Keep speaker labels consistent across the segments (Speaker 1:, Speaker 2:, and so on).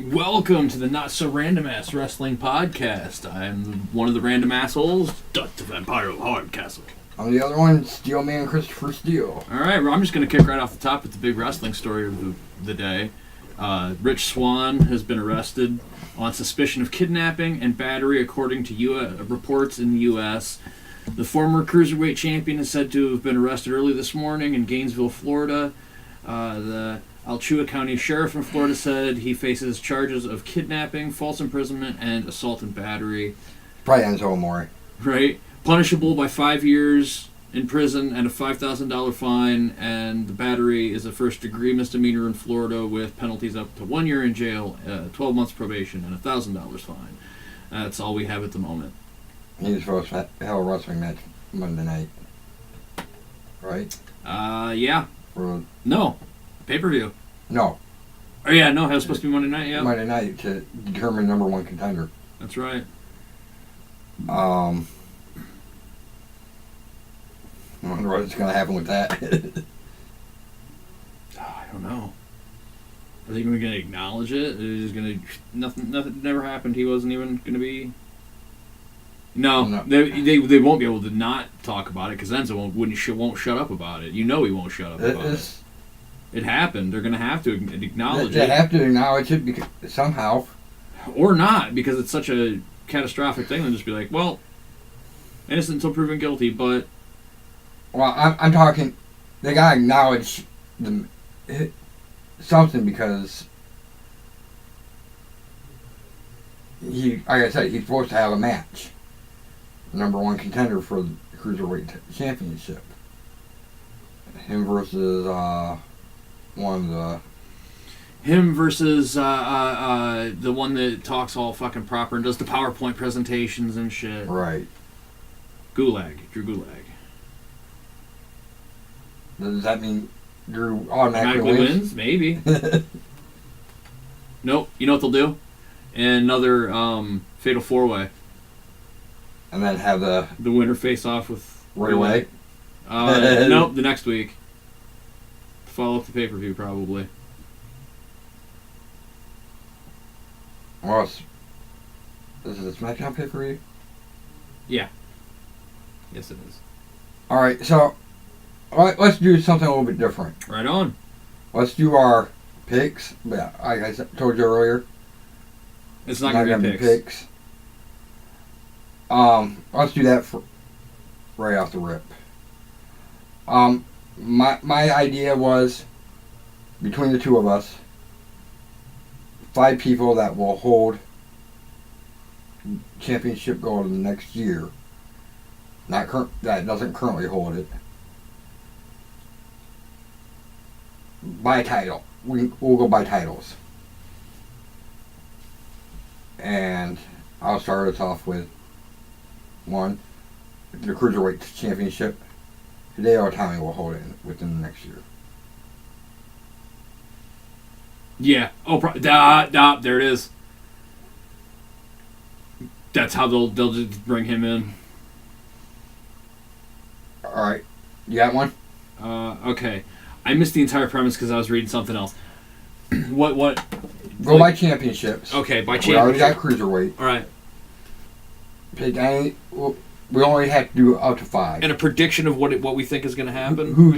Speaker 1: Welcome to the Not So Random Ass Wrestling Podcast. I'm one of the random assholes, Dut the Vampire of Hardcastle.
Speaker 2: I'm the other one, Steel Man Christopher Steele.
Speaker 1: Alright, well, I'm just going to kick right off the top with the big wrestling story of the day. Rich Swann has been arrested on suspicion of kidnapping and battery, according to reports in the U.S. The former Cruiserweight champion is said to have been arrested early this morning in Gainesville, Florida. The Alachua County Sheriff in Florida said he faces charges of kidnapping, false imprisonment, and assault and battery.
Speaker 2: Probably Enzo Amore.
Speaker 1: Right? Punishable by 5 years in prison and a $5,000 fine, and the battery is a first-degree misdemeanor in Florida with penalties up to 1 year in jail, 12 months probation, and a $1,000 fine. That's all we have at the moment.
Speaker 2: He's supposed to have a wrestling match Monday night. Right?
Speaker 1: Yeah.
Speaker 2: Or,
Speaker 1: No. Pay-per-view.
Speaker 2: no.
Speaker 1: Oh, yeah, no, it was supposed to be Monday night, yeah.
Speaker 2: Monday night to determine number one contender.
Speaker 1: That's right.
Speaker 2: I wonder what's going to happen with that.
Speaker 1: I don't know. Are they even going to acknowledge it? Are they just going to... Nothing never happened. He wasn't even going to be... No. They won't be able to not talk about it because Enzo won't shut up about it. You know he won't shut up about it. It happened. They're going to have to acknowledge it.
Speaker 2: They have to acknowledge it because, somehow.
Speaker 1: Or not, because it's such a catastrophic thing. They'll just be like, well, innocent until proven guilty, but...
Speaker 2: Well, I'm talking... They got to acknowledge something because... like I said, he's supposed to have a match. Number one contender for the Cruiserweight Championship. Him versus... Him
Speaker 1: versus the one that talks all fucking proper and does the PowerPoint presentations and shit.
Speaker 2: Right.
Speaker 1: Drew Gulak.
Speaker 2: Does that mean Drew automatically wins?
Speaker 1: Maybe. Nope. You know what they'll do? Another Fatal 4-Way.
Speaker 2: And then have the
Speaker 1: winner face off with
Speaker 2: right away?
Speaker 1: Nope, the next week. Follow up the pay-per-view, probably.
Speaker 2: Well, is it a SmackDown pay-per-view?
Speaker 1: Yeah. Yes, it is.
Speaker 2: Alright, so let's do something a little bit different.
Speaker 1: Right on.
Speaker 2: Let's do our picks. Yeah, like I told you earlier.
Speaker 1: It's not going to be picks.
Speaker 2: Let's do that right off the rip. My idea was, between the two of us, 5 people that will hold championship gold in the next year. That doesn't currently hold it. By title. We'll go by titles. And I'll start us off with 1, the Cruiserweight Championship. Hideo Itami will hold it within the next year.
Speaker 1: Yeah. Oh, there it is. That's how they'll just bring him in.
Speaker 2: All right. You got one?
Speaker 1: Okay. I missed the entire premise because I was reading something else. What?
Speaker 2: Go by championships.
Speaker 1: Okay, by championships.
Speaker 2: We already got Cruiserweight.
Speaker 1: All right.
Speaker 2: Pick any... We only have to do up to 5.
Speaker 1: And a prediction of what we think is going to happen?
Speaker 2: Who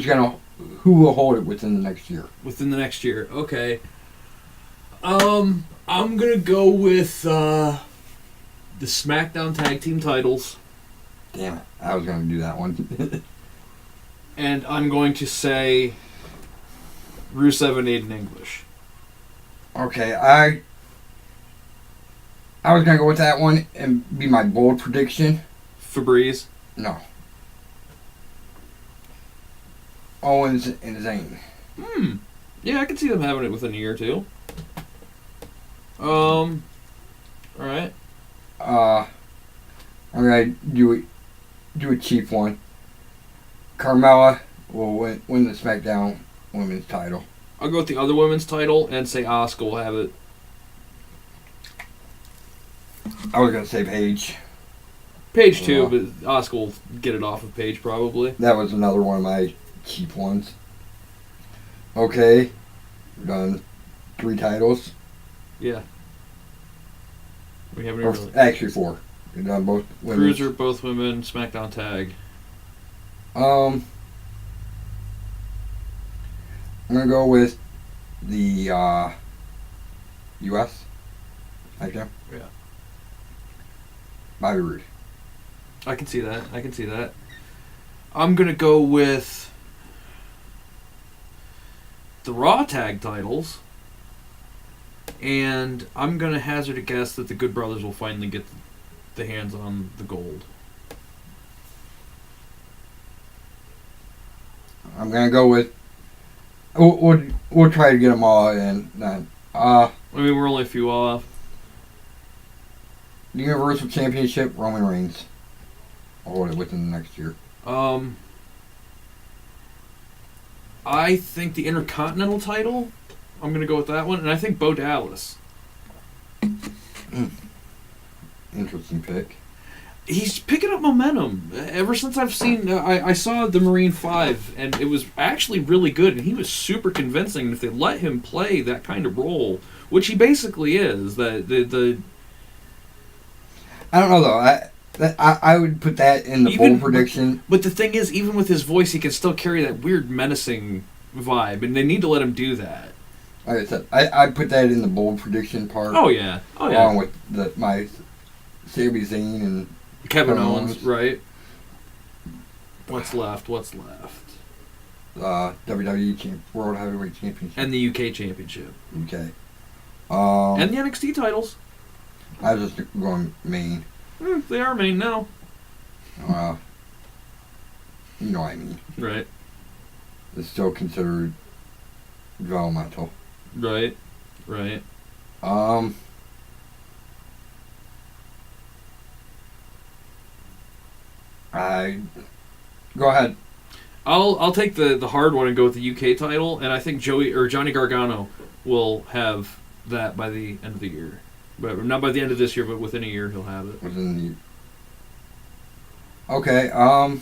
Speaker 2: will hold it within the next year?
Speaker 1: Within the next year. Okay. I'm going to go with the SmackDown Tag Team titles.
Speaker 2: Damn it. I was going to do that one.
Speaker 1: And I'm going to say Rusev and Aiden English.
Speaker 2: Okay, I was going to go with that one and be my bold prediction.
Speaker 1: Febreze?
Speaker 2: No. Owens and Zayn.
Speaker 1: Yeah, I can see them having it within a year or two. Alright.
Speaker 2: I'm going to do a cheap one. Carmella will win the SmackDown Women's title.
Speaker 1: I'll go with the other women's title and say Asuka will have it.
Speaker 2: I was going to say Paige.
Speaker 1: Paige too, but Asuka will get it off of Paige probably.
Speaker 2: That was another one of my cheap ones. Okay. We've done 3 titles.
Speaker 1: Yeah. We haven't
Speaker 2: Or
Speaker 1: really.
Speaker 2: actually 4. We've done both women.
Speaker 1: Cruiser, both women, SmackDown tag.
Speaker 2: I'm gonna go with the U.S. SmackDown.
Speaker 1: Yeah.
Speaker 2: Bobby Roode.
Speaker 1: I can see that. I'm gonna go with the Raw tag titles, and I'm gonna hazard a guess that the Good Brothers will finally get the hands on the gold.
Speaker 2: I'm gonna go with. We'll try to get them all in then.
Speaker 1: I mean, we're only a few off.
Speaker 2: The Universal Championship, Roman Reigns. I'll hold it within the next year.
Speaker 1: I think the Intercontinental title, I'm going to go with that one, and I think Bo Dallas.
Speaker 2: Interesting pick.
Speaker 1: He's picking up momentum. Ever since I've seen, I saw the Marine 5, and it was actually really good, and he was super convincing. And if they let him play that kind of role, which he basically is, the
Speaker 2: I don't know though. I would put that in the bold prediction.
Speaker 1: But the thing is, even with his voice, he can still carry that weird menacing vibe, and they need to let him do that.
Speaker 2: Like I said, I put that in the bold prediction part.
Speaker 1: Oh yeah.
Speaker 2: Along with my Sami Zayn and
Speaker 1: Kevin Owens, right? What's left?
Speaker 2: WWE World Heavyweight Championship.
Speaker 1: And the UK Championship.
Speaker 2: Okay.
Speaker 1: And the NXT titles.
Speaker 2: I was just going main.
Speaker 1: They are main now.
Speaker 2: You know what I mean.
Speaker 1: Right.
Speaker 2: It's still considered developmental.
Speaker 1: Right.
Speaker 2: Go ahead.
Speaker 1: I'll take the hard one and go with the UK title, and I think Johnny Gargano will have that by the end of the year. But not by the end of this year, but within a year he'll have it.
Speaker 2: Okay.
Speaker 1: All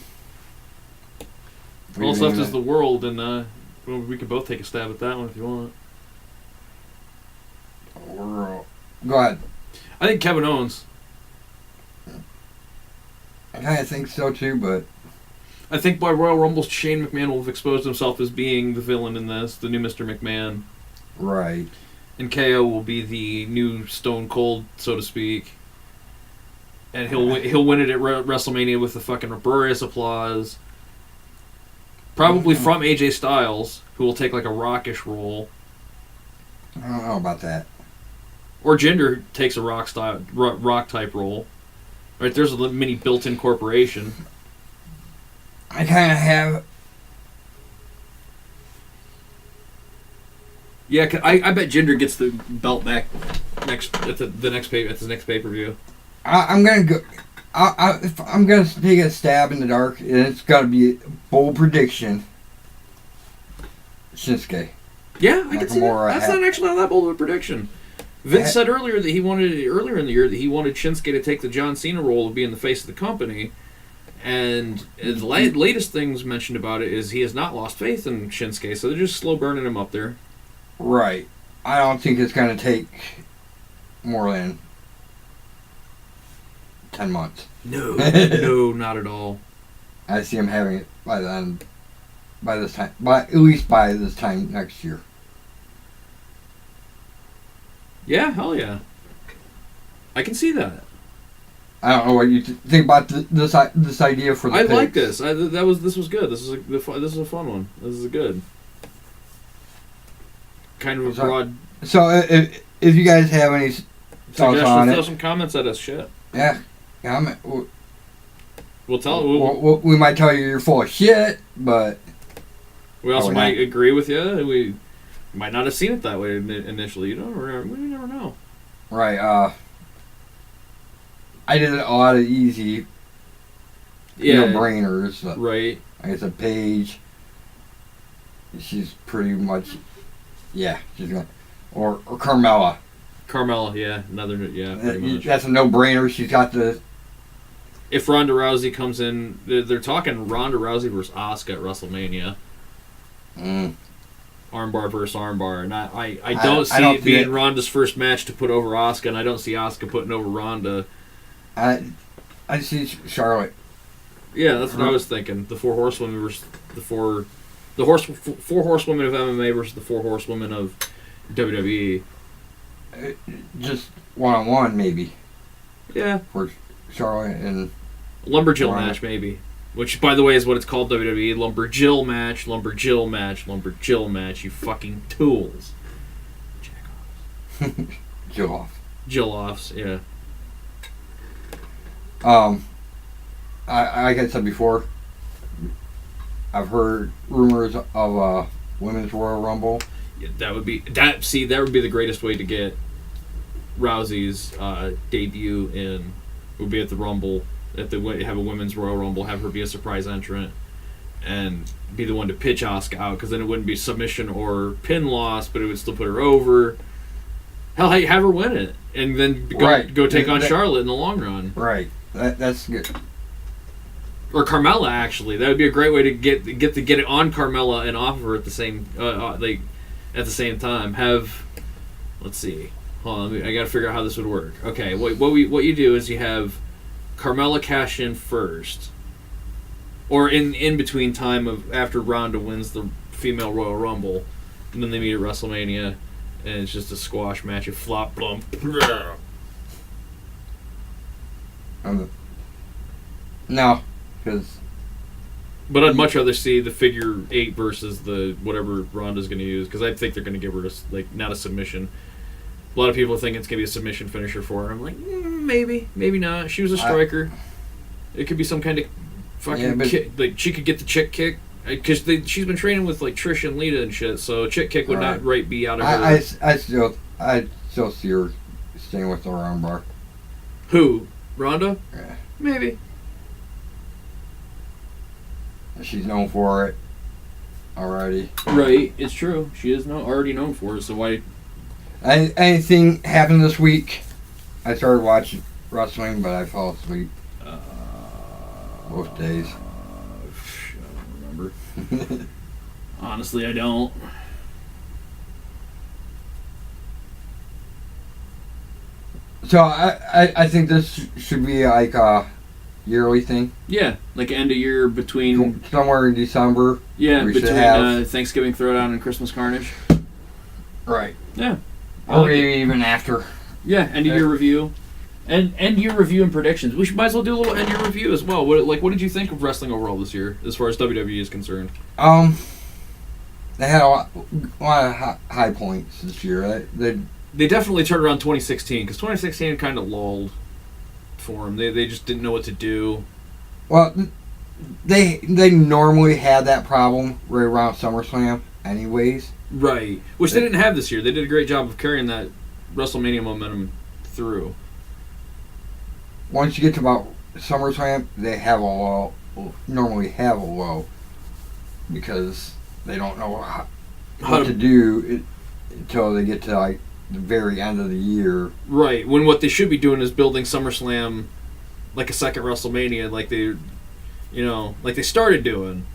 Speaker 1: that's left is the world, and we could both take a stab at that one if you want.
Speaker 2: Go ahead.
Speaker 1: I think Kevin Owens.
Speaker 2: I kind of think so too, but
Speaker 1: I think by Royal Rumble, Shane McMahon will have exposed himself as being the villain in this, the new Mr. McMahon.
Speaker 2: Right.
Speaker 1: And KO will be the new Stone Cold, so to speak. And he'll win it at WrestleMania with the fucking uproarious applause. Probably from AJ Styles, who will take like a rockish role.
Speaker 2: I don't know about that.
Speaker 1: Or Jinder takes a rock type role. Right, there's a mini built-in corporation.
Speaker 2: I kind of have.
Speaker 1: Yeah, I bet Jinder gets the belt back at the next pay-per-view.
Speaker 2: I'm gonna go. If I'm gonna take a stab in the dark, and it's got to be a bold prediction. Shinsuke.
Speaker 1: Yeah, I can see that. That's not actually not that bold of a prediction. Vince said earlier in the year that he wanted Shinsuke to take the John Cena role of being the face of the company, and the latest things mentioned about it is he has not lost faith in Shinsuke, so they're just slow burning him up there.
Speaker 2: Right. I don't think it's gonna take more than 10 months.
Speaker 1: No, no, not at all.
Speaker 2: I see him having it by this time next year.
Speaker 1: Yeah, hell yeah. I can see that.
Speaker 2: I don't know what you think about this idea for the
Speaker 1: I
Speaker 2: picks.
Speaker 1: like this. This was good. This is a fun one. This is good. Kind of a broad.
Speaker 2: So if you guys have any thoughts on it,
Speaker 1: throw some comments at us. Shit.
Speaker 2: Yeah.
Speaker 1: We'll tell.
Speaker 2: We might tell you you're full of shit, but
Speaker 1: we also might agree with you. We might not have seen it that way initially. We never know.
Speaker 2: Right. I did a lot of easy, no-brainers.
Speaker 1: Right.
Speaker 2: Like I said, Paige. She's pretty much, she's going. Or Carmella.
Speaker 1: Carmella, yeah, pretty much.
Speaker 2: That's a no-brainer. She's got the.
Speaker 1: If Ronda Rousey comes in, they're talking Ronda Rousey versus Asuka at WrestleMania. armbar versus armbar, and I don't see it being Ronda's first match to put over Asuka, and I don't see Asuka putting over Ronda.
Speaker 2: I see Charlotte.
Speaker 1: Yeah, that's what I was thinking. The four horsewomen versus four horsewomen of MMA versus the four horsewomen of WWE.
Speaker 2: Just one-on-one, maybe.
Speaker 1: Yeah.
Speaker 2: For Charlotte and
Speaker 1: Lumberjill match, maybe. Which, by the way, is what it's called WWE. Lumberjill match, Lumberjill match, Lumberjill match. You fucking tools.
Speaker 2: Jack-offs. Jill-off.
Speaker 1: Jill-offs, yeah.
Speaker 2: Like I said before, I've heard rumors of a women's Royal Rumble.
Speaker 1: Yeah, that would be the greatest way to get Rousey's debut in. Would be at the Rumble. If they have a women's Royal Rumble, have her be a surprise entrant, and be the one to pitch Asuka out, because then it wouldn't be submission or pin loss, but it would still put her over. Hell, have her win it, and then go take on Charlotte in the long run.
Speaker 2: Right. That's good.
Speaker 1: Or Carmella, actually. That would be a great way to get it on Carmella and off of her at the same time. Let's see. Hold on, I got to figure out how this would work. Okay, what you do is you have Carmella cash in first, or in between time of after Ronda wins the female Royal Rumble, and then they meet at WrestleMania, and it's just a squash match. You flop, blump.
Speaker 2: No, because.
Speaker 1: But I'd much rather see the figure 8 versus the whatever Ronda's going to use, because I think they're going to give her not a submission. A lot of people think it's going to be a submission finisher for her. I'm like, maybe not. She was a striker. It could be some kind of fucking kick. Like, she could get the chick kick. Because she's been training with, like, Trish and Lita and shit, so a chick kick would not be out of her.
Speaker 2: I still see her staying with the armbar.
Speaker 1: Who? Ronda?
Speaker 2: Yeah.
Speaker 1: Maybe.
Speaker 2: She's known for it already.
Speaker 1: Right, it's true. She is already known for it, so why...
Speaker 2: Anything happened this week? I started watching wrestling, but I fell asleep both days.
Speaker 1: I don't remember. Honestly, I don't.
Speaker 2: So I think this should be like a yearly thing.
Speaker 1: Yeah, like end of year between...
Speaker 2: Somewhere in December.
Speaker 1: Yeah, between Thanksgiving Throwdown and Christmas Carnage.
Speaker 2: Right.
Speaker 1: Yeah.
Speaker 2: Or maybe even after.
Speaker 1: Yeah, end of year review. And end year review and predictions. We might as well do a little end year review as well. What did you think of wrestling overall this year, as far as WWE is concerned?
Speaker 2: They had a lot of high points this year.
Speaker 1: They definitely turned around 2016, because 2016 kind of lulled for them. They just didn't know what to do.
Speaker 2: Well, they normally had that problem right around SummerSlam anyways.
Speaker 1: Right. Which they didn't have this year. They did a great job of carrying that WrestleMania momentum through.
Speaker 2: Once you get to about SummerSlam, they normally have a lull, because they don't know what to do until they get to like the very end of the year.
Speaker 1: Right. When what they should be doing is building SummerSlam like a second WrestleMania, like they started doing.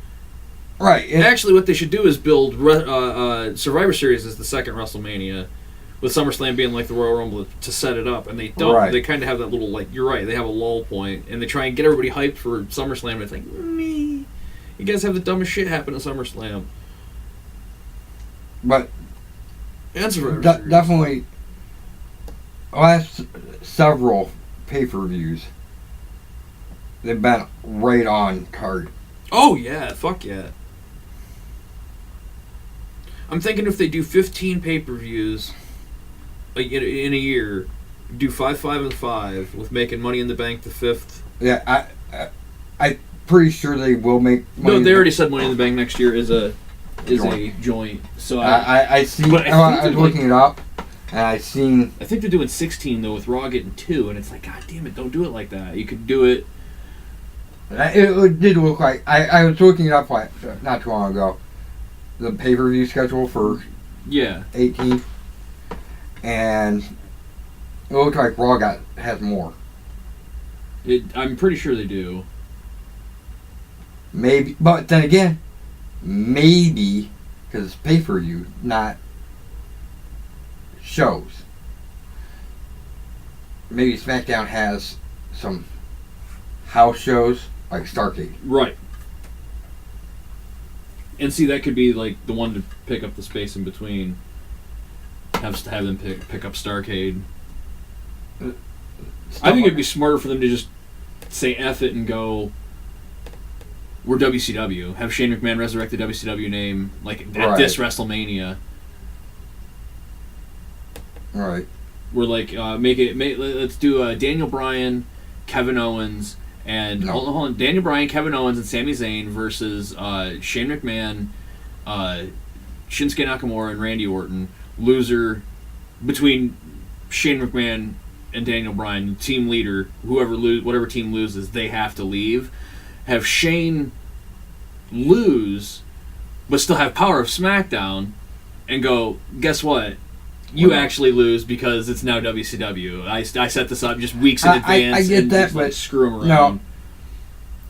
Speaker 2: Right.
Speaker 1: Actually, what they should do is build Survivor Series as the second WrestleMania, with SummerSlam being like the Royal Rumble to set it up, and they don't. Right. They kind of have that little, like, you're right, they have a lull point, and they try and get everybody hyped for SummerSlam, and it's like, me, you guys have the dumbest shit happen at SummerSlam.
Speaker 2: But
Speaker 1: definitely,
Speaker 2: last several pay-per-views, they've been right on card.
Speaker 1: Oh yeah, fuck yeah. I'm thinking if they do 15 pay-per-views like in a year, do 5, 5, and 5 with making Money in the Bank the 5th.
Speaker 2: Yeah, I'm pretty sure they will make money.
Speaker 1: No, they already said Money in the Bank next year is a joint. So
Speaker 2: I see. I was looking it up, and I seen.
Speaker 1: I think they're doing 16 though, with Raw getting 2, and it's like, God damn it, don't do it like that. You could do it.
Speaker 2: It did look like I was looking it up not too long ago. The pay-per-view schedule for 18, and it looked like Raw has more.
Speaker 1: I'm pretty sure they do.
Speaker 2: Maybe, but then again, maybe because it's pay-per-view, not shows. Maybe SmackDown has some house shows like Starrcade.
Speaker 1: Right. And see, that could be like the one to pick up the space in between. Have them pick up Starrcade. I think it'd be smarter for them to just say F it and go, we're WCW. Have Shane McMahon resurrect the WCW name like at this WrestleMania.
Speaker 2: Right.
Speaker 1: We're like, let's do Daniel Bryan, Kevin Owens, and hold on, Daniel Bryan, Kevin Owens, and Sami Zayn versus Shane McMahon, Shinsuke Nakamura, and Randy Orton. Loser between Shane McMahon and Daniel Bryan, team leader, whatever team loses, they have to leave. Have Shane lose, but still have power of SmackDown, and go, guess what? You actually lose because it's now WCW. I set this up just weeks in advance.
Speaker 2: I get
Speaker 1: and
Speaker 2: that,
Speaker 1: just,
Speaker 2: but
Speaker 1: screw them around.
Speaker 2: No,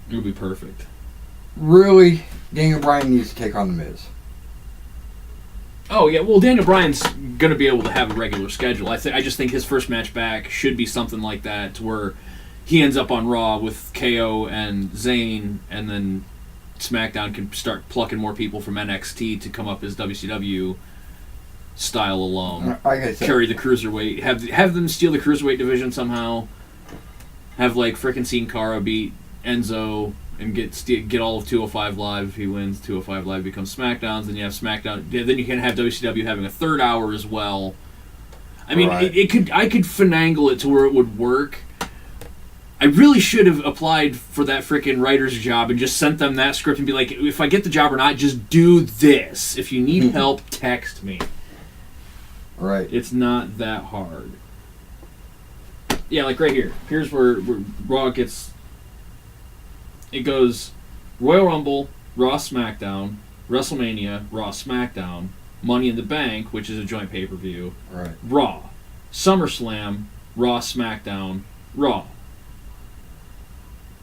Speaker 1: it would be perfect.
Speaker 2: Really, Daniel Bryan needs to take on The Miz.
Speaker 1: Oh yeah, well Daniel Bryan's gonna be able to have a regular schedule. I just think his first match back should be something like that, to where he ends up on Raw with KO and Zayn, and then SmackDown can start plucking more people from NXT to come up as WCW style alone.
Speaker 2: Like I said,
Speaker 1: carry the cruiserweight. Have them steal the cruiserweight division somehow. Have like frickin' Sin Cara beat Enzo and get all of 205 Live. If he wins, 205 Live becomes SmackDown's. Then you have SmackDown. Then you can have WCW having a third hour as well. I mean, I could finagle it to where it would work. I really should have applied for that frickin' writer's job and just sent them that script and be like, if I get the job or not, just do this. If you need help, text me.
Speaker 2: Right.
Speaker 1: It's not that hard. Yeah, like right here. Here's where Raw gets... It goes Royal Rumble, Raw SmackDown, WrestleMania, Raw SmackDown, Money in the Bank, which is a joint pay-per-view,
Speaker 2: right.
Speaker 1: Raw, SummerSlam, Raw SmackDown, Raw,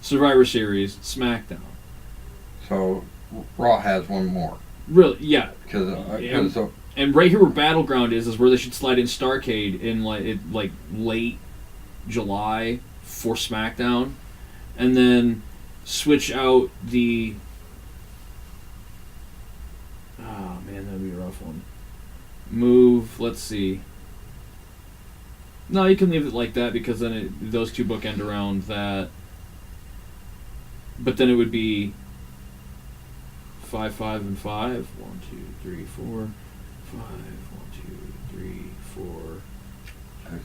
Speaker 1: Survivor Series, SmackDown.
Speaker 2: So Raw has one more.
Speaker 1: Really, yeah. And right here where Battleground is where they should slide in Starrcade in like late July for SmackDown, and then switch out the... Oh man, that'd be a rough one. Let's see. No, you can leave it like that because then those two bookend around that. But then it would be 5, 5, and 5. 1, 2, 3, 4, 5. 1, 2, 3, 4.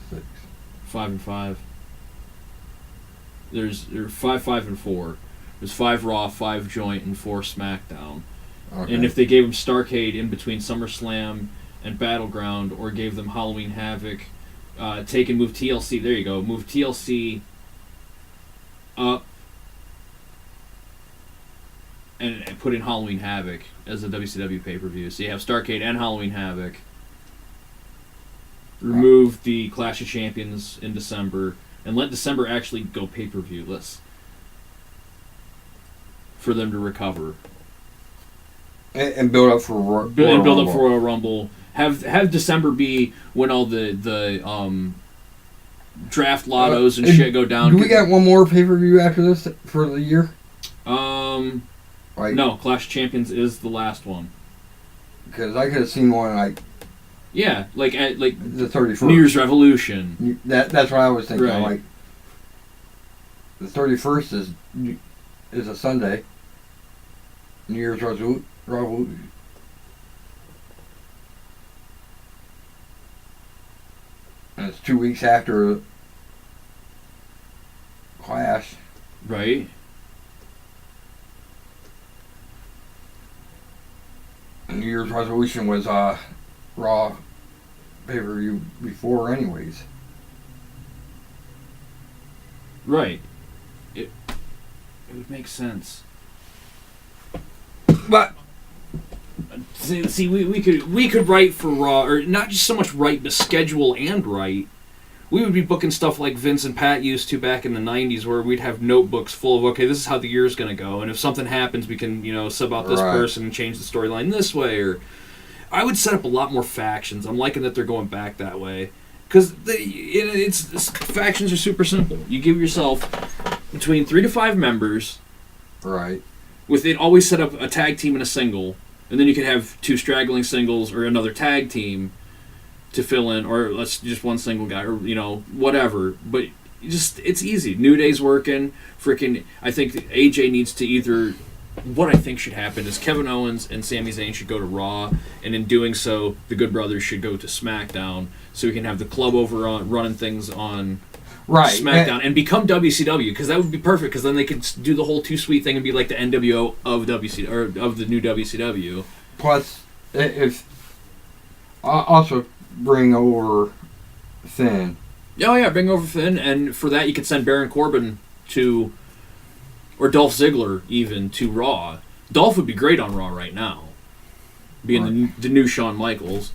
Speaker 2: 6.
Speaker 1: 5 and 5. There's 5, 5, and 4. There's 5 Raw, 5 Joint, and 4 SmackDown. Okay. And if they gave them Starrcade in between SummerSlam and Battleground, or gave them Halloween Havoc, take and move TLC. There you go. Move TLC up and put in Halloween Havoc as a WCW pay-per-view. So you have Starrcade and Halloween Havoc. Remove the Clash of Champions in December, and let December actually go pay-per-view-less for them to recover.
Speaker 2: And build up for
Speaker 1: Royal Rumble. Have December be when all the draft lottos and shit go down.
Speaker 2: Do we got one more pay-per-view after this for the year?
Speaker 1: No, Clash of Champions is the last one.
Speaker 2: Because I could have seen one like...
Speaker 1: Yeah, like at the
Speaker 2: 31st.
Speaker 1: New Year's Revolution.
Speaker 2: That's what I was thinking.
Speaker 1: Right.
Speaker 2: Like the 31st is a Sunday. New Year's Revolution. And it's 2 weeks after Clash.
Speaker 1: Right.
Speaker 2: New Year's Resolution was Raw pay-per-view before anyways.
Speaker 1: Right. It would make sense.
Speaker 2: But
Speaker 1: see, we could write for Raw, or not just so much write, but schedule and write. We would be booking stuff like Vince and Pat used to back in the 90s, where we'd have notebooks full of, okay, this is how the year's going to go, and if something happens, we can, sub out this person and change the storyline this way, or
Speaker 3: I would set up a lot more factions. I'm liking that they're going back that way. Because factions are super simple. You give yourself between 3 to 5 members.
Speaker 2: Right.
Speaker 3: With it, always set up a tag team and a single. And then you can have 2 straggling singles or another tag team to fill in. Or just one single guy. Or, whatever. But it's easy. New Day's working. I think AJ needs to either... What I think should happen is Kevin Owens and Sami Zayn should go to Raw, and in doing so, the Good Brothers should go to SmackDown, so we can have the club over on running things on SmackDown and become WCW, because that would be perfect. Because then they could do the whole Too Sweet thing and be like the NWO of WCW or of the new WCW.
Speaker 2: Plus, if also bring over Finn.
Speaker 3: Oh yeah, bring over Finn, and for that you could send Baron Corbin to. Or Dolph Ziggler, even, to Raw. Dolph would be great on Raw right now. Being the new Shawn Michaels.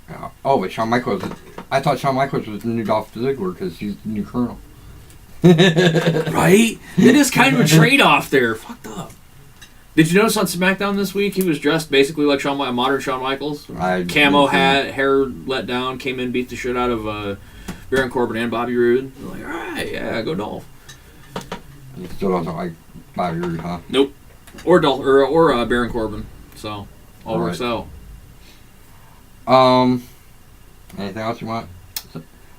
Speaker 2: But Shawn Michaels... I thought Shawn Michaels was the new Dolph Ziggler because he's the new Colonel.
Speaker 3: Right? It is kind of a trade-off there. Fucked up. Did you notice on SmackDown this week, he was dressed basically like modern Shawn Michaels? Camo hat, hair let down, came in, beat the shit out of... Baron Corbin and Bobby Roode. I'm like, all right, yeah, go Dolph.
Speaker 2: You still don't like Bobby Roode, huh?
Speaker 3: Nope. Or Dolph or Baron Corbin. So all works out.
Speaker 2: Anything else you want?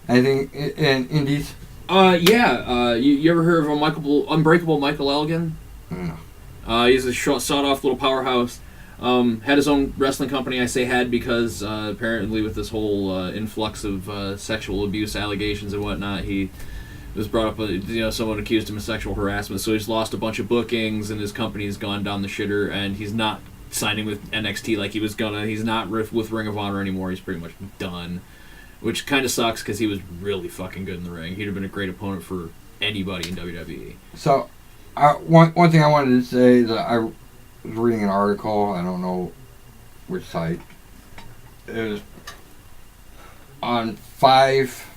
Speaker 2: Anything in Indies?
Speaker 3: Yeah. You ever heard of Unbreakable Michael Elgin?
Speaker 2: No.
Speaker 3: He's a sawed-off little powerhouse. Had his own wrestling company. I say had because apparently with this whole influx of sexual abuse allegations and whatnot, he was brought up. Someone accused him of sexual harassment, so he's lost a bunch of bookings, and his company's gone down the shitter, and he's not signing with NXT like he was gonna. He's not with Ring of Honor anymore. He's pretty much done, which kind of sucks because he was really fucking good in the ring. He'd have been a great opponent for anybody in WWE.
Speaker 2: So, one thing I wanted to say is that I was reading an article, I don't know which site, it was on 5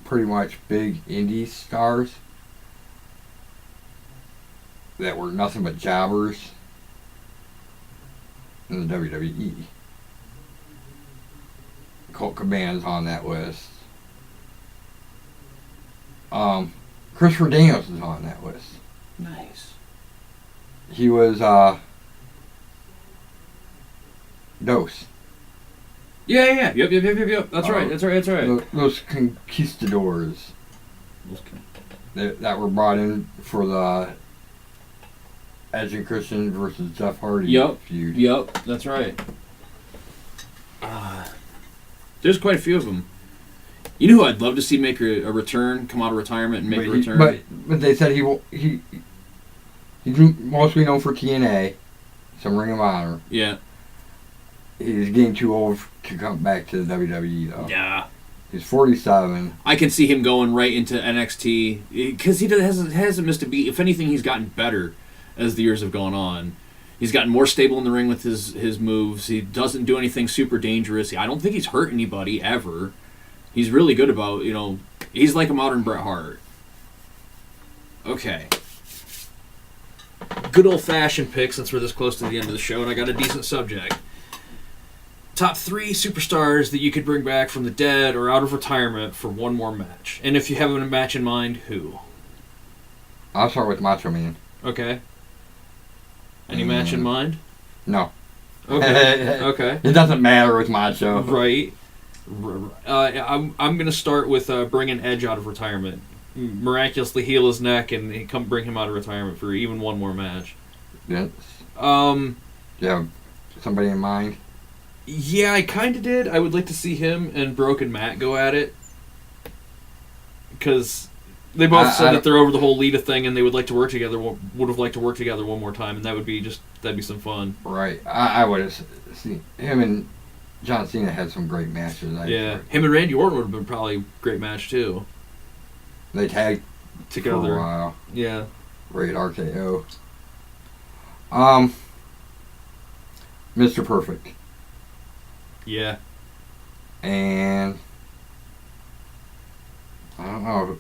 Speaker 2: pretty much big indie stars that were nothing but jobbers in the WWE. Colt Cabana's on that list. Christopher Daniels is on that list.
Speaker 3: Nice.
Speaker 2: He was Dose.
Speaker 3: Yeah. Yep. That's right.
Speaker 2: Those conquistadors that were brought in for the Edge and Christian versus Jeff Hardy feud.
Speaker 3: Yep. That's right. There's quite a few of them. You know who I'd love to see make a return, come out of retirement and make a return?
Speaker 2: But they said he's mostly known for TNA, some Ring of Honor.
Speaker 3: Yeah. He's
Speaker 2: getting too old to come back to the WWE, though.
Speaker 3: Yeah.
Speaker 2: He's 47.
Speaker 3: I can see him going right into NXT, because he hasn't missed a beat. If anything, he's gotten better as the years have gone on. He's gotten more stable in the ring with his moves. He doesn't do anything super dangerous. I don't think he's hurt anybody, ever. He's really good about, he's like a modern Bret Hart. Okay. Good old-fashioned pick, since we're this close to the end of the show, and I got a decent subject. Top 3 superstars that you could bring back from the dead or out of retirement for one more match. And if you have a match in mind, who?
Speaker 2: I'll start with Macho Man.
Speaker 3: Okay. Any match in mind?
Speaker 2: No.
Speaker 3: Okay. Okay.
Speaker 2: It doesn't matter with Macho.
Speaker 3: Right. I'm going to start with bringing Edge out of retirement. Miraculously heal his neck and come bring him out of retirement for even one more match.
Speaker 2: Yes.
Speaker 3: Do
Speaker 2: you have somebody in mind?
Speaker 3: Yeah, I kind of did. I would like to see him and Broken Matt go at it. Because they both said that they're over the whole Lita thing and they would like to work together. Would have liked to work together one more time, and that'd be some fun.
Speaker 2: Right. I would have seen him and John Cena had some great matches.
Speaker 3: Him and Randy Orton would have been probably a great match too.
Speaker 2: They tagged
Speaker 3: together
Speaker 2: for a while.
Speaker 3: Yeah.
Speaker 2: Great RKO. Mr. Perfect.
Speaker 3: Yeah.
Speaker 2: And I don't know.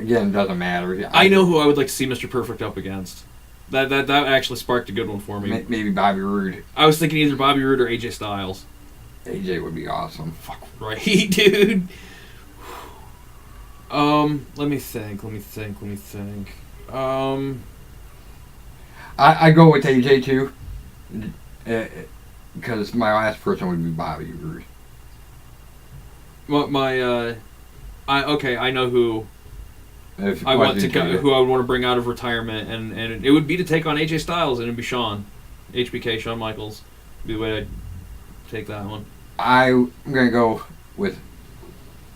Speaker 2: again, it doesn't matter.
Speaker 3: I know who I would like to see Mr. Perfect up against. That actually sparked a good one for me.
Speaker 2: Maybe Bobby Roode.
Speaker 3: I was thinking either Bobby Roode or AJ Styles.
Speaker 2: AJ would be awesome.
Speaker 3: Fuck right, dude. Let me think.
Speaker 2: I go with AJ too, because my last person would be Bobby Roode.
Speaker 3: I know who
Speaker 2: If
Speaker 3: I want to
Speaker 2: wasn't
Speaker 3: go,
Speaker 2: AJ.
Speaker 3: who I would want to bring out of retirement, and it would be to take on AJ Styles, and it'd be Shawn Michaels. Would be the way I'd take that one
Speaker 2: I'm gonna go with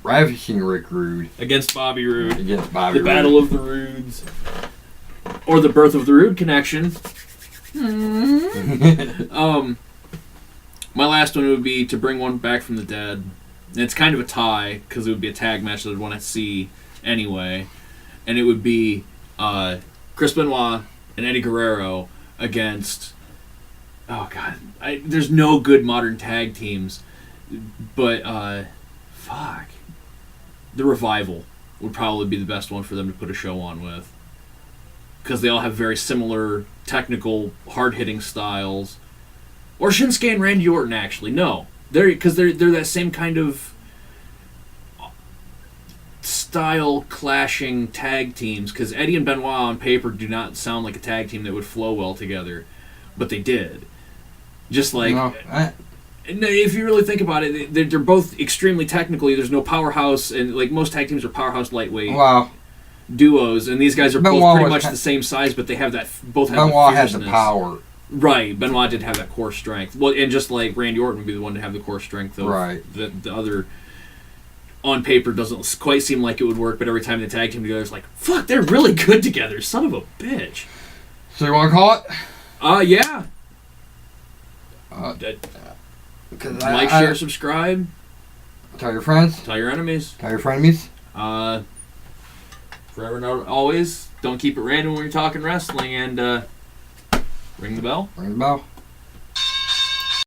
Speaker 2: Ravishing Rick Rude
Speaker 3: against Bobby Roode.
Speaker 2: against Bobby
Speaker 3: The
Speaker 2: Roode.
Speaker 3: Battle of the Roods, or the Birth of the Roode connection. My last one would be to bring one back from the dead. And it's kind of a tie because it would be a tag match that I'd want to see anyway, and it would be Chris Benoit and Eddie Guerrero against. Oh God, there's no good modern tag teams, but fuck, the Revival would probably be the best one for them to put a show on with, because they all have very similar technical, hard-hitting styles. Or Shinsuke and Randy Orton, actually. No. They're that same kind of style clashing tag teams, because Eddie and Benoit on paper do not sound like a tag team that would flow well together, but they did. Just like... if you really think about it, they're both extremely technical. There's no powerhouse, and like most tag teams are powerhouse lightweight duos, and these guys are
Speaker 2: Benoit
Speaker 3: both pretty
Speaker 2: was
Speaker 3: much the same size, but they have that both have
Speaker 2: Benoit
Speaker 3: the
Speaker 2: has
Speaker 3: fierceness.
Speaker 2: the power.
Speaker 3: Right, Benoit did have that core strength. Well, and just like Randy Orton would be the one to have the core strength, though.
Speaker 2: Right.
Speaker 3: The other, on paper, doesn't quite seem like it would work, but every time they tag team together, it's like, fuck, they're really good together, son of a bitch.
Speaker 2: So you want to call it?
Speaker 3: Yeah.
Speaker 2: Like,
Speaker 3: Share, subscribe.
Speaker 2: Tell your friends.
Speaker 3: Tell your enemies.
Speaker 2: Tell your frenemies.
Speaker 3: Forever and always, don't keep it random when you're talking wrestling, and ring the bell.
Speaker 2: Ring the bell.